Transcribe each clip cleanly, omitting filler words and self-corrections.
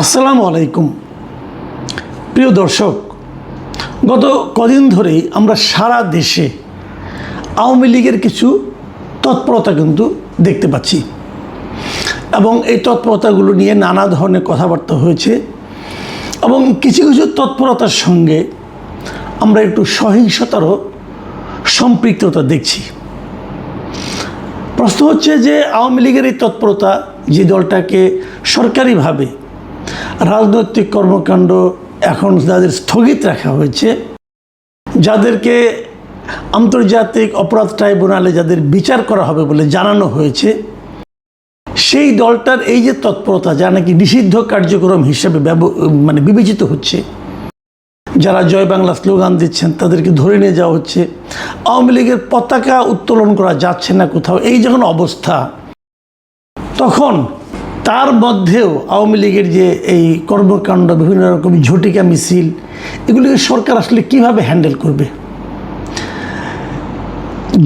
আসসালামু আলাইকুম প্রিয় দর্শক, গত কদিন ধরেই আমরা সারা দেশে আওয়ামী লীগের কিছু তৎপরতা কিন্তু দেখতে পাচ্ছি এবং এই তৎপরতাগুলো নিয়ে নানা ধরনের কথাবার্তা হয়েছে এবং কিছু কিছু তৎপরতার সঙ্গে আমরা একটু সহিংসতারও সম্পৃক্ততা দেখছি। প্রশ্ন হচ্ছে যে আওয়ামী লীগের এই তৎপরতা, যে দলটাকে সরকারিভাবে রাজনৈতিক কর্মকাণ্ড এখন যাদের স্থগিত রাখা হয়েছে, যাদেরকে আন্তর্জাতিক অপরাধ ট্রাইব্যুনালে যাদের বিচার করা হবে বলে জানানো হয়েছে, সেই দলটার এই যে তৎপরতা, যা নাকি নিষিদ্ধ কার্যক্রম হিসেবে বিবেচিত হচ্ছে, যারা জয় বাংলা স্লোগান দিচ্ছেন তাদেরকে ধরে নিয়ে যাওয়া হচ্ছে, আওয়ামী লীগের পতাকা উত্তোলন করা যাচ্ছে না কোথাও, এই যখন অবস্থা, তখন তার মধ্যেও আওয়ামী লীগের যে এই কর্মকাণ্ড, বিভিন্ন রকম ঝটিকা মিছিল, এগুলিকে সরকার আসলে কীভাবে হ্যান্ডেল করবে?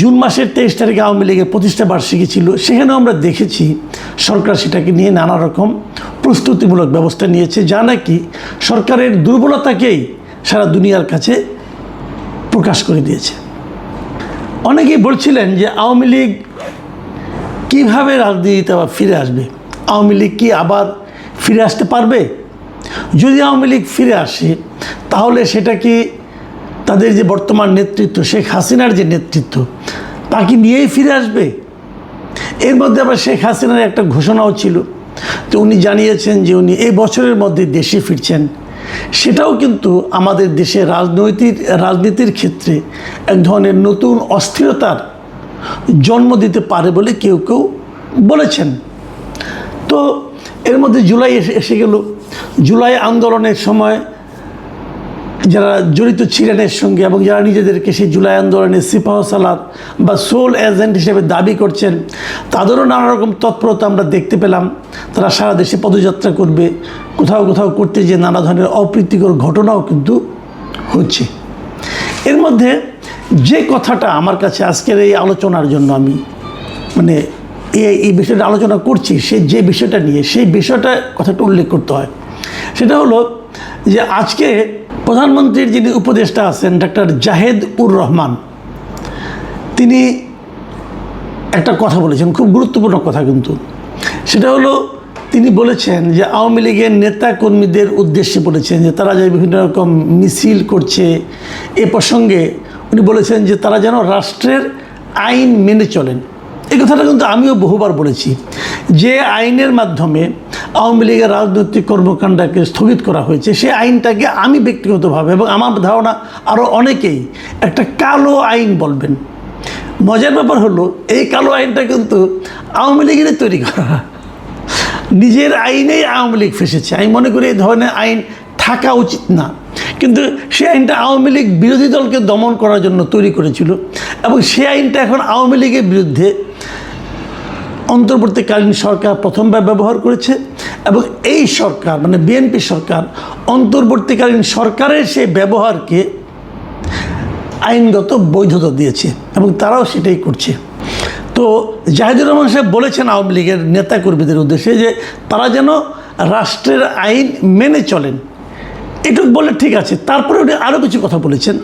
জুন মাসের 23 তারিখে আওয়ামী লীগের প্রতিষ্ঠা বার্ষিকী ছিল, সেখানেও আমরা দেখেছি সরকার সেটাকে নিয়ে নানা রকম প্রস্তুতিমূলক ব্যবস্থা নিয়েছে, যা নাকি সরকারের দুর্বলতাকেই সারা দুনিয়ার কাছে প্রকাশ করে দিয়েছে। অনেকেই বলছিলেন যে আওয়ামী লীগ কীভাবে রাজনীতিতে আবার ফিরে আসবে, আওয়ামী লীগ কি আবার ফিরে আসতে পারবে? যদি আওয়ামী লীগ ফিরে আসে তাহলে সেটা কি তাদের যে বর্তমান নেতৃত্ব, শেখ হাসিনার যে নেতৃত্ব, তাকে নিয়েই ফিরে আসবে? এর মধ্যে আবার শেখ হাসিনার একটা ঘোষণাও ছিল, তো উনি জানিয়েছেন যে উনি এই বছরের মধ্যে দেশে ফিরছেন। সেটাও কিন্তু আমাদের দেশে রাজনীতির ক্ষেত্রে এক ধরনের নতুন অস্থিরতার জন্ম দিতে পারে বলে কেউ কেউ বলেছেন। তো এর মধ্যে জুলাই এসে গেল। জুলাই আন্দোলনের সময় যারা জড়িত ছিলেন এর সঙ্গে এবং যারা নিজেদেরকে সেই জুলাই আন্দোলনের সিপাহসালার বা সোল এজেন্ট হিসেবে দাবি করছেন, তাদেরও নানা রকম তৎপরতা আমরা দেখতে পেলাম। তারা সারা দেশে পদযাত্রা করবে, কোথাও কোথাও করতে যে নানা ধরনের অপ্রীতিকর ঘটনাও কিন্তু হচ্ছে। এর মধ্যে যে কথাটা আমার কাছে আজকের এই আলোচনার জন্য আমি এই বিষয়টা আলোচনা করছি, যে বিষয়টা নিয়ে, সেই বিষয়টা কথাটা উল্লেখ করতে হয়। সেটা হলো যে আজকে প্রধানমন্ত্রীর যিনি উপদেষ্টা আছেন ডক্টর জাহেদ-উর-রহমান, তিনি একটা কথা বলেছেন, খুব গুরুত্বপূর্ণ কথা কিন্তু। সেটা হলো তিনি বলেছেন যে আওয়ামী লীগের নেতা কর্মীদের উদ্দেশ্যে বলেছেন যে তারা যে বিভিন্ন রকম মিছিল করছে, এ প্রসঙ্গে উনি বলেছেন যে তারা যেন রাষ্ট্রের আইন মেনে চলেন। এই কথাটা কিন্তু আমিও বহুবার বলেছি, যে আইনের মাধ্যমে আওয়ামী লীগের রাজনৈতিক কর্মকাণ্ডকে স্থগিত করা হয়েছে, সেই আইনটাকে আমি ব্যক্তিগতভাবে এবং আমার ধারণা আরও অনেকেই একটা কালো আইন বলবেন। মজার ব্যাপার হলো এই কালো আইনটা কিন্তু আওয়ামী লীগের তৈরি করা, নিজের আইনেই আওয়ামী লীগ ফেসেছে। আমি মনে করি এই ধরনের আইন থাকা উচিত না, কিন্তু সেই আইনটা আওয়ামী লীগ বিরোধী দলকে দমন করার জন্য তৈরি করেছিল এবং সেই আইনটা এখন আওয়ামী লীগের বিরুদ্ধে অন্তর্বর্তীকালীন সরকার প্রথমবার ব্যবহার করেছে এবং এই সরকার বিএনপি সরকার অন্তর্বর্তীকালীন সরকারের সেই ব্যবহারকে আইনগত বৈধতা দিয়েছে এবং তারাও সেটাই করছে। তো জাহিদুর রহমান সাহেব বলেছেন আওয়ামী লীগের নেতাকর্মীদের উদ্দেশ্যে যে তারা যেন রাষ্ট্রের আইন মেনে চলেন। এটুকু বলে ঠিক আছে। তারপরে উনি আরও কিছু কথা বলেছেন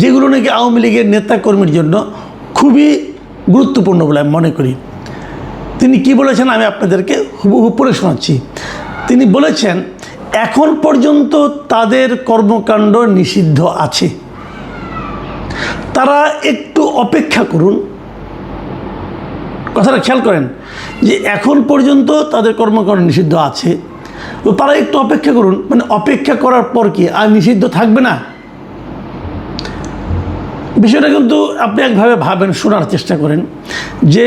যেগুলো নাকি আওয়ামী লীগের নেতাকর্মীর জন্য খুবই গুরুত্বপূর্ণ বলে আমি মনে করি। তিনি কি বলেছেন আমি আপনাদেরকে হুবহু পড়ে শোনাচ্ছি। তিনি বলেছেন, এখন পর্যন্ত তাদের কর্মকাণ্ড নিষিদ্ধ আছে, তারা একটু অপেক্ষা করুন। কথাটা খেয়াল করেন যে এখন পর্যন্ত তাদের কর্মকাণ্ড নিষিদ্ধ আছে, তো তারা একটু অপেক্ষা করুন। অপেক্ষা করার পর কি আর নিষিদ্ধ থাকবে না? বিষয়টা কিন্তু আপনি একভাবে ভাবেন, শোনার চেষ্টা করেন যে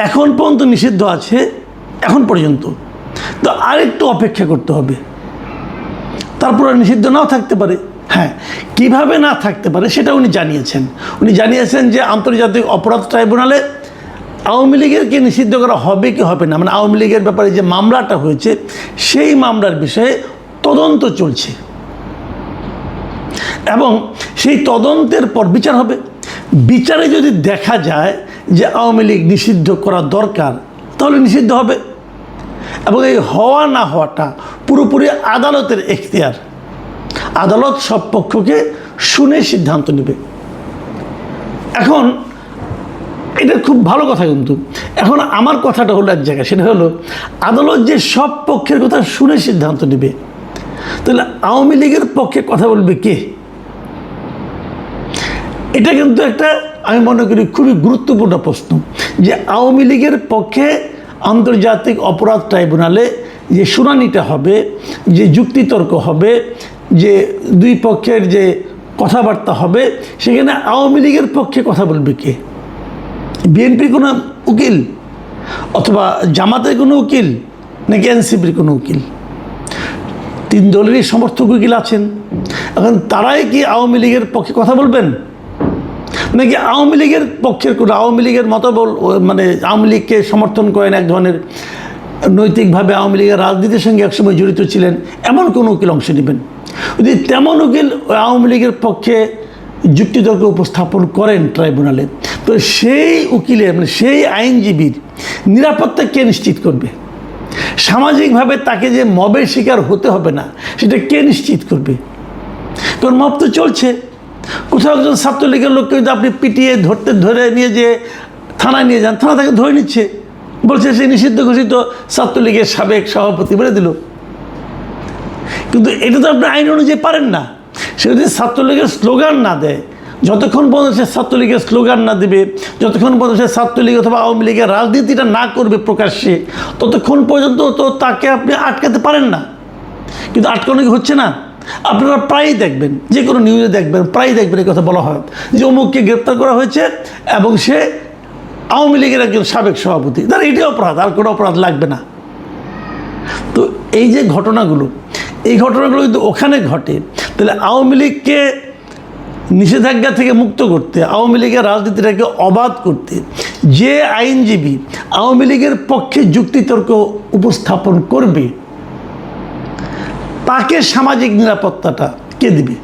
এখন পর্যন্ত নিষিদ্ধ আছে, এখন পর্যন্ত, তো আরেকটু অপেক্ষা করতে হবে, তারপরে নিষিদ্ধ নাও থাকতে পারে। হ্যাঁ, কিভাবে না থাকতে পারে সেটা উনি জানিয়েছেন। উনি জানিয়েছেন যে আন্তর্জাতিক অপরাধ ট্রাইব্যুনালে আওয়ামী লীগেরকে নিষিদ্ধ করা হবে কি হবে না, আওয়ামী লীগের ব্যাপারে যে মামলাটা হয়েছে সেই মামলার বিষয়ে তদন্ত চলছে এবং সেই তদন্তের পর বিচার হবে। বিচারে যদি দেখা যায় যে আওয়ামী লীগ নিষিদ্ধ করা দরকার, তাহলে নিষিদ্ধ হবে। এবং এই হওয়া না হওয়াটা পুরোপুরি আদালতের এখতিয়ার। আদালত সব পক্ষকে শুনে সিদ্ধান্ত নেবে। এখন এটা খুব ভালো কথা, কিন্তু এখন আমার কথাটা হলো এক জায়গায়, সেটা হলো আদালত যে সব পক্ষের কথা শুনে সিদ্ধান্ত নেবে, তাহলে আওয়ামী লীগের পক্ষে কথা বলবে কে? এটা কিন্তু একটা আমি মনে করি খুবই গুরুত্বপূর্ণ প্রশ্ন, যে আওয়ামী লীগের পক্ষে আন্তর্জাতিক অপরাধ ট্রাইব্যুনালে যে শুনানিটা হবে, যে যুক্তিতর্ক হবে, যে দুই পক্ষের যে কথাবার্তা হবে, সেখানে আওয়ামী লীগের পক্ষে কথা বলবে কে? বিএনপির কোনো উকিল, অথবা জামাতের কোনো উকিল, নাকি এনসিপির কোনো উকিল? তিন দলেরই সমর্থক উকিল আছেন। এখন তারাই কি আওয়ামী লীগের পক্ষে কথা বলবেন, নাকি আওয়ামী লীগের পক্ষের কোনো, আওয়ামী লীগের মতবল, মানে আওয়ামী লীগকে সমর্থন করেন, এক ধরনের নৈতিকভাবে আওয়ামী লীগের রাজনীতির সঙ্গে একসময় জড়িত ছিলেন, এমন কোনো উকিল অংশ নেবেন? যদি তেমন উকিল আওয়ামী লীগের পক্ষে যুক্তিতর্ক উপস্থাপন করেন ট্রাইব্যুনালে, তো সেই উকিলের, মানে সেই আইনজীবীর নিরাপত্তা কে নিশ্চিত করবে? সামাজিকভাবে তাকে যে মবের শিকার হতে হবে না, সেটা কে নিশ্চিত করবে? কারণ মব তো চলছে। কোথাও একজন ছাত্রলীগের লোককে যদি আপনি পিটিয়ে ধরে নিয়ে যে থানায় নিয়ে যান, থানা তাকে ধরে নিচ্ছে, বলছে সে নিষিদ্ধ ঘোষিত ছাত্রলীগের সাবেক সভাপতি বলে দিল। কিন্তু এটা তো আপনি আইন অনুযায়ী পারেন না। সে যদি ছাত্রলীগের স্লোগান না দেয়, যতক্ষণ পর্যন্ত সে ছাত্রলীগের স্লোগান না দেবে, যতক্ষণ পর্যন্ত সে ছাত্রলীগ অথবা আওয়ামী লীগের রাজনীতিটা না করবে প্রকাশ্যে, ততক্ষণ পর্যন্ত তো তাকে আপনি আটকাতে পারেন না। কিন্তু আটকানো কি হচ্ছে না? আপনারা প্রায়ই দেখবেন, যে কোনো নিউজে দেখবেন, প্রায়ই দেখবেন এই কথা বলা হয় যে অমুককে গ্রেপ্তার করা হয়েছে এবং সে আওয়ামী লীগের একজন সাবেক সভাপতি। তার এটাই অপরাধ, আর কোনো অপরাধ লাগবে না। তো এই যে ঘটনাগুলো, এই ঘটনাগুলো যদি ওখানে ঘটে, তাহলে আওয়ামী লীগকে নিষেধাজ্ঞা থেকে মুক্ত করতে, আওয়ামী লীগের রাজনীতিটাকে অবাধ করতে যে আইনজীবী আওয়ামী লীগের পক্ষে যুক্তিতর্ক উপস্থাপন করবে, তাকে সামাজিক নিরাপত্তাটা কে দিবে?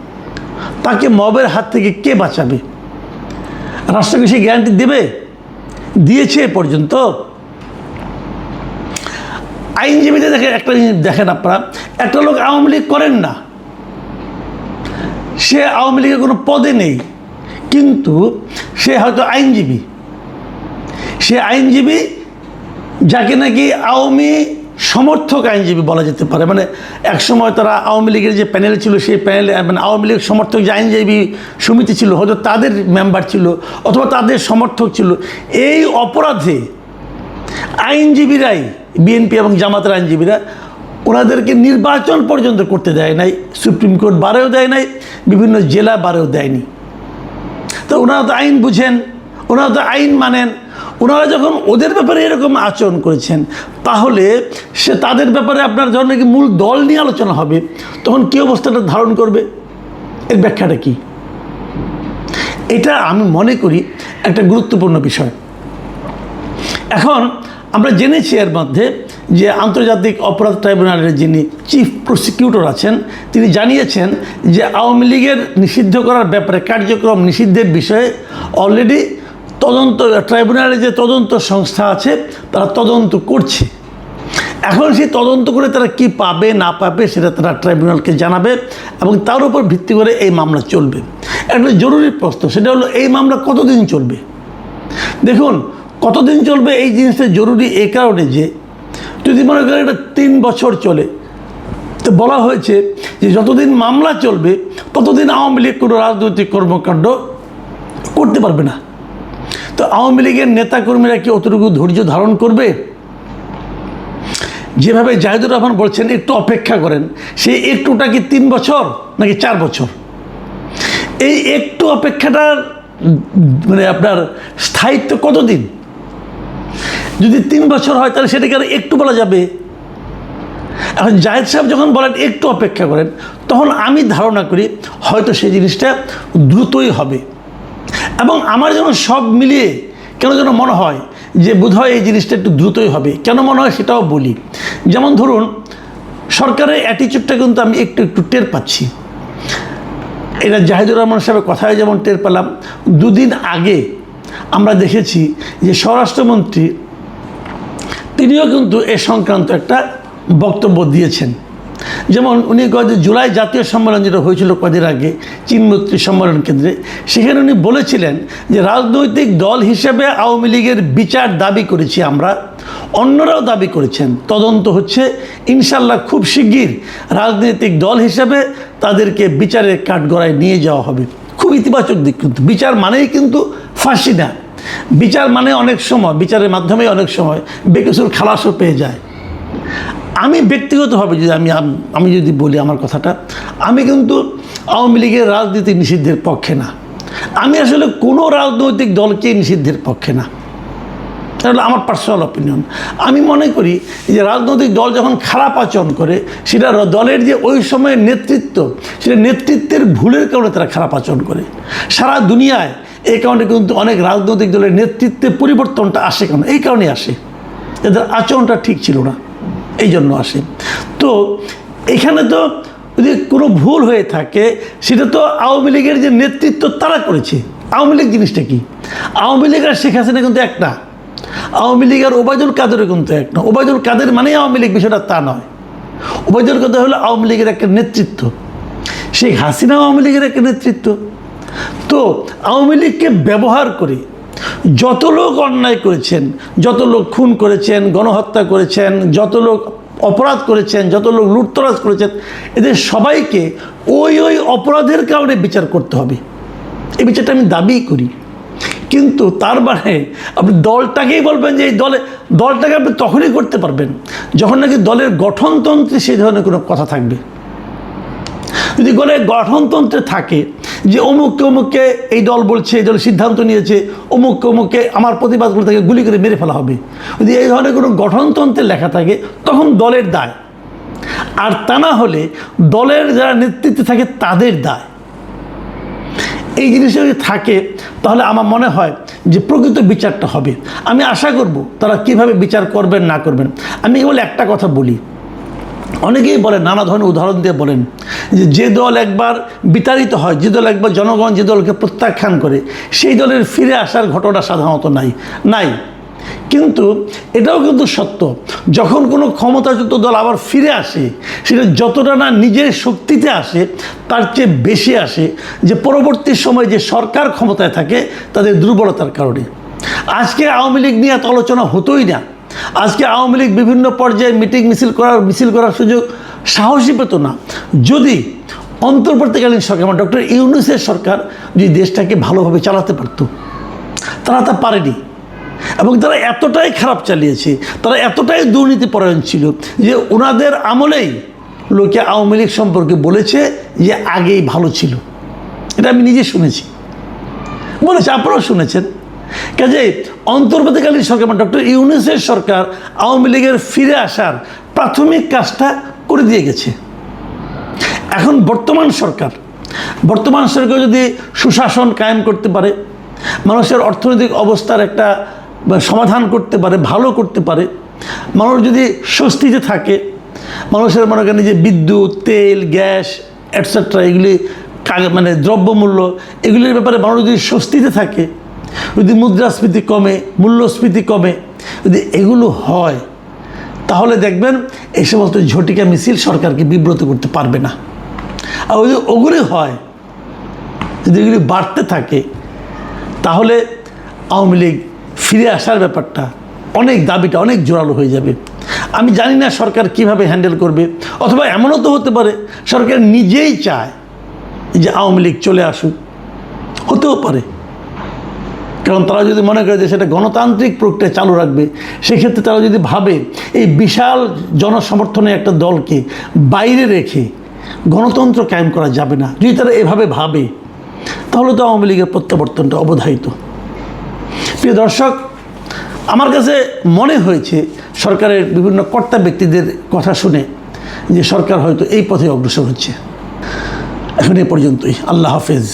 তাকে মবের হাত থেকে কে বাঁচাবে? রাষ্ট্রকে সে গ্যারান্টি দেবে? দিয়েছে এ পর্যন্ত? আইনজীবীদের একটা জিনিস দেখেন আপনারা, একটা লোক আওয়ামী লীগ করেন না, সে আওয়ামী লীগের কোনো পদে নেই, কিন্তু সে হয়তো আইনজীবী। সে আইনজীবী যাকে নাকি আওয়ামী সমর্থক আইনজীবী বলা যেতে পারে। মানে একসময় তারা আওয়ামী লীগের যে প্যানেল ছিল, সেই প্যানেলে মানে আওয়ামী লীগ সমর্থক যে আইনজীবী সমিতি ছিল, হয়তো তাদের মেম্বার ছিল অথবা তাদের সমর্থক ছিল। এই অপরাধে আইনজীবীরাই, বিএনপি এবং জামাতের আইনজীবীরা, ওনাদেরকে নির্বাচন পর্যন্ত করতে দেয় নাই, সুপ্রিম কোর্ট বারেও দেয় নাই, বিভিন্ন জেলা বারেও দেয়নি। তো ওনারা তো আইন বুঝেন, ওনারা তো আইন মানেন। ওনারা যখন ওদের ব্যাপারে এরকম আচরণ করেছেন, তাহলে সে তাদের ব্যাপারে আপনার যখন নাকি মূল দল নিয়ে আলোচনা হবে, তখন কী অবস্থাটা ধারণ করবে? এর ব্যাখ্যাটা কি? এটা আমি মনে করি একটা গুরুত্বপূর্ণ বিষয়। এখন আমরা জেনেছি এর মধ্যে যে আন্তর্জাতিক অপরাধ ট্রাইব্যুনালের যিনি চিফ প্রসিকিউটর আছেন, তিনি জানিয়েছেন যে আওয়ামী লীগের নিষিদ্ধ করার ব্যাপারে, কার্যক্রম নিষিদ্ধের বিষয়ে অলরেডি তদন্ত, ট্রাইব্যুনালের যে তদন্ত সংস্থা আছে তারা তদন্ত করছে। এখন সেই তদন্ত করে তারা কি পাবে না পাবে সেটা তারা ট্রাইব্যুনালকে জানাবে এবং তার উপর ভিত্তি করে এই মামলা চলবে। একটা জরুরি প্রশ্ন, সেটা হলো এই মামলা কতদিন চলবে? দেখুন, কতদিন চলবে এই জিনিসটা জরুরি এই কারণে যে যদি মনে করেন এটা 3 বছর চলে, তো বলা হয়েছে যে যতদিন মামলা চলবে ততদিন আওয়ামী লীগ কোনো রাজনৈতিক কর্মকাণ্ড করতে পারবে না। তো আওয়ামী লীগের নেতাকর্মীরা কি অতটুকু ধৈর্য ধারণ করবে? যেভাবে জাহিদুর রহমান বলছেন একটু অপেক্ষা করেন, সেই একটুটা কি 3 বছর নাকি 4 বছর? এই একটু অপেক্ষাটার মানে আপনার স্থায়িত্ব কতদিন? যদি 3 বছর হয় তাহলে সেটাকে আর একটু বলা যাবে? এখন জাহিদ সাহেব যখন বলেন একটু অপেক্ষা করেন, তখন আমি ধারণা করি হয়তো সেই জিনিসটা দ্রুতই হবে। এবং আমার যেন সব মিলিয়ে কেন যেন মনে হয় যে বোধহয় এই জিনিসটা একটু দ্রুতই হবে। কেন মনে হয় সেটাও বলি। যেমন ধরুন, সরকারের অ্যাটিচিউডটা কিন্তু আমি একটু একটু টের পাচ্ছি। এটা জাহিদুর রহমান সাহেবের কথায় যেমন টের পেলাম, 2 দিন আগে আমরা দেখেছি যে স্বরাষ্ট্রমন্ত্রী তিনিও কিন্তু এ সংক্রান্ত একটা বক্তব্য দিয়েছেন। যেমন উনি কয়েকদিন জুলাই জাতীয় সম্মেলন যেটা হয়েছিল কয়েকদিন আগে চীনমৈত্রী সম্মেলন কেন্দ্রে, সেখানে উনি বলেছিলেন যে রাজনৈতিক দল হিসেবে আওয়ামী লীগের বিচার দাবি করেছি আমরা, অন্যরাও দাবি করেছেন, তদন্ত হচ্ছে, ইনশাল্লাহ খুব শিগগির রাজনৈতিক দল হিসেবে তাদেরকে বিচারের কাঠগড়ায় নিয়ে যাওয়া হবে। খুব ইতিবাচক দিক, কিন্তু বিচার মানেই কিন্তু ফাঁসি না। বিচার মানে অনেক সময় বিচারের মাধ্যমে অনেক সময় বেকসুর খালাসও পেয়ে যায়। আমি ব্যক্তিগতভাবে যদি আমি যদি বলি আমার কথাটা, আমি কিন্তু আওয়ামী লীগের রাজনীতি নিষিদ্ধের পক্ষে না। আমি আসলে কোনো রাজনৈতিক দলকে নিষিদ্ধের পক্ষে না, তাহলে আমার পার্সোনাল অপিনিয়ন। আমি মনে করি যে রাজনৈতিক দল যখন খারাপ আচরণ করে, সেটা দলের যে ওই সময়ের নেতৃত্ব, সেটা নেতৃত্বের ভুলের কারণে তারা খারাপ আচরণ করে। সারা দুনিয়ায় এই কারণে কিন্তু অনেক রাজনৈতিক দলের নেতৃত্বে পরিবর্তনটা আসে, কেন এই কারণে আসে, এদের আচরণটা ঠিক ছিল না, এই জন্য আসে। তো এখানে তো যদি কোনো ভুল হয়ে থাকে, সেটা তো আওয়ামী লীগের যে নেতৃত্ব তারা করেছে। আওয়ামী লীগ জিনিসটা কি? আওয়ামী লীগ আর শেখ হাসিনা কিন্তু এক না, আওয়ামী লীগ আর ওবায়দুল কাদেরও কিন্তু এক না। ওবায়দুল কাদের মানেই আওয়ামী লীগ, বিষয়টা তা নয়। ওবায়দুল কাদের হলো আওয়ামী লীগের একটা নেতৃত্ব, শেখ হাসিনা আওয়ামী লীগের একটা নেতৃত্ব। তো আওয়ামী লীগকে ব্যবহার করে যত লোক অন্যায় করেছেন, যত লোক খুন করেছেন, গণহত্যা করেছেন, যত লোক অপরাধ করেছেন, যত লোক লুটতরাজ করেছেন, এদের সবাইকে ওই অপরাধের কারণে বিচার করতে হবে। এই বিচারটা আমি দাবি করি। কিন্তু তার মানে আপনি দলটাকেই বলবেন যে এই দলটাকে আপনি তখনই করতে পারবেন যখন নাকি দলের গঠনতন্ত্রে সেই ধরনের কোনো কথা থাকবে। যদি দলের গঠনতন্ত্রে থাকে যে অমুককে এই দল বলছে, এই দল সিদ্ধান্ত নিয়েছে, অমুককে আমার প্রতিবাদ করে তাকে গুলি করে মেরে ফেলা হবে, যদি এই ধরনের কোনো গঠনতন্ত্রে লেখা থাকে, তখন দলের দায়। আর তা না হলে দলের যারা নেতৃত্বে থাকে তাদের দায়। এই জিনিসটা যদি থাকে, তাহলে আমার মনে হয় যে প্রকৃত বিচারটা হবে। আমি আশা করব তারা কিভাবে বিচার করবেন না করবেন। আমি কেবল একটা কথা বলি, অনেকেই বলেন, নানা ধরনের উদাহরণ দিয়ে বলেন যে দল একবার বিতাড়িত হয়, যে দল একবার জনগণ যে দলকে প্রত্যাখ্যান করে, সেই দলের ফিরে আসার ঘটনা সাধারণত নাই। কিন্তু এটাও কিন্তু সত্য, যখন কোনো ক্ষমতাচ্যুত দল আবার ফিরে আসে, সেটা যতটা না নিজের শক্তিতে আসে, তার চেয়ে বেশি আসে যে পরবর্তী সময় যে সরকার ক্ষমতায় থাকে তাদের দুর্বলতার কারণে। আজকে আওয়ামী লীগ নিয়ে এত আলোচনা হতোই না। আজকে আওয়ামী লীগ বিভিন্ন পর্যায়ে মিছিল করার সুযোগ সাহসী পেত না, যদি অন্তর্বর্তীকালীন সরকার, মানে ডক্টর ইউনূসের সরকার যদি দেশটাকে ভালোভাবে চালাতে পারত। তারা তা পারেনি, এবং তারা এতটাই খারাপ চালিয়েছে, তারা এতটাই দুর্নীতিপরায়ণ ছিল যে ওনাদের আমলেই লোকে আওয়ামী লীগ সম্পর্কে বলেছে যে আগেই ভালো ছিল। এটা আমি নিজে শুনেছি, বলেছে, আপনারাও শুনেছেন। কাজে অন্তর্বর্তীকালীন সরকার, মানে ডক্টর ইউনূসের সরকার আওয়ামী লীগের ফিরে আসার প্রাথমিক কাজটা করে দিয়ে গেছে। এখন বর্তমান সরকার যদি সুশাসন কায়েম করতে পারে, মানুষের অর্থনৈতিক অবস্থার একটা সমাধান করতে পারে, ভালো করতে পারে, মানুষ যদি স্বস্তিতে থাকে, মানুষের মনে করেন যে বিদ্যুৎ, তেল, গ্যাস এটসেট্রা, এগুলি মানে দ্রব্যমূল্য, এগুলির ব্যাপারে মানুষ যদি স্বস্তিতে থাকে, যদি মুদ্রাস্ফীতি কমে, মূল্যস্ফীতি কমে, যদি এগুলো হয়, তাহলে দেখবেন এই সমস্ত ঝটিকা মিছিল সরকারকে বিব্রত করতে পারবে না। আর যদি ওগুলি হয়, যদি এগুলি বাড়তে থাকে, তাহলে আওয়ামী লীগ ফিরে আসার ব্যাপারটা, দাবিটা অনেক জোরালো হয়ে যাবে। আমি জানি না সরকার কিভাবে হ্যান্ডেল করবে, অথবা এমনও তো হতে পারে সরকার নিজেই চায় যে আওয়ামী লীগ চলে আসুক, হতেও পারে। কারণ তারা যদি মনে করে যে সেটা গণতান্ত্রিক প্রক্রিয়া চালু রাখবে, সেক্ষেত্রে তারা যদি ভাবে এই বিশাল জনসমর্থনে একটা দলকে বাইরে রেখে গণতন্ত্র কায়েম করা যাবে না, যদি তারা এভাবে ভাবে, তাহলে তো আওয়ামী লীগের প্রত্যাবর্তনটা অবধারিত। প্রিয় দর্শক, আমার কাছে মনে হয়েছে সরকারের বিভিন্ন কর্তা ব্যক্তিদের কথা শুনে যে সরকার হয়তো এই পথে অগ্রসর হচ্ছে। এখন এ পর্যন্তই। আল্লাহ হাফেজ।